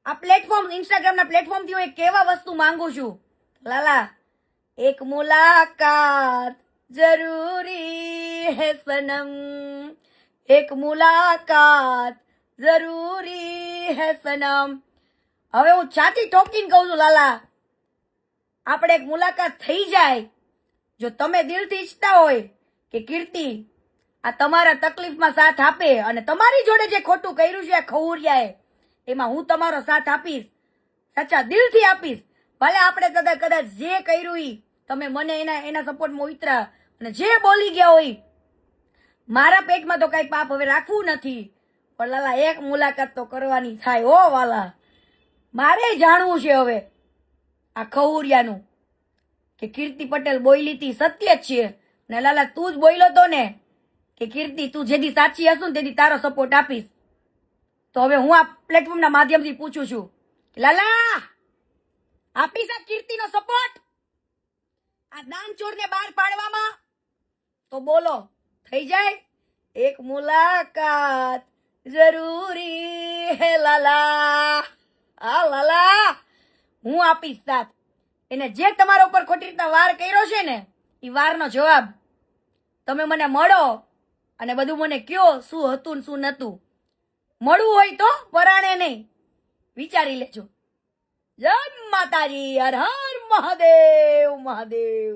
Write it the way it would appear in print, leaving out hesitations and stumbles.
આ પ્લેટફોર્મ ઇન્સ્ટાગ્રામના પ્લેટફોર્મથી હું એક કેવા વસ્તુ માંગુ છું, લાલા એક મુલાકાત જરૂરી હે સનમ, એક મુલાકાત જરૂરી હે સનમ. હવે હું છાતી ઠોકીને કહું છું લાલા, આપણે એક મુલાકાત થઈ જાય. જો તમે દિલથી ઈચ્છતા હોય કે કીર્તિ આ તમારા તકલીફમાં સાથ આપે અને તમારી જોડે જે ખોટું કર્યું છે આ ખવુરિયાએ, એમાં હું તમારો સાથ આપીશ, સાચા દિલથી આપીશ. ભલે આપણે કદાચ જે કર્યું ઈ તમે મને એના સપોર્ટમાં ઉતરા અને જે બોલી ગયા હોય, મારા પેટમાં તો કઈ પાપ હવે રાખવું નથી, પણ લાલા એક મુલાકાત તો કરવાની થાય હો વાલા. મારે જાણવું છે હવે આ ખવુરિયાનું કે કીર્તિ પટેલ બોલી હતી સત્ય જ છે ને લાલા તું જ બોલ્યો તો ને કે કીર્તિ તું જેથી સાચી હશું ને તેથી તારો સપોર્ટ આપીશ. તો હવે હું આ પ્લેટફોર્મના માધ્યમથી પૂછું છું, લાલા આપીશ આ કીર્તિનો સપોર્ટ આ દાનચોરને બહાર પાડવામાં? તો બોલો, થઈ જાય? એક મુલાકાત જરૂરી હે લાલા. આ લાલા હું આપીશ સાથ. એને જે તમારા ઉપર ખોટી રીતના વાર કર્યો છે ને એ વારનો જવાબ તમે મને મળો અને બધું મને કયો શું હતું ને શું નતું. મળવું હોય તો પરાણે નહીં, વિચારી લેજો. જય માતાજી, હર હર મહાદેવ મહાદેવ.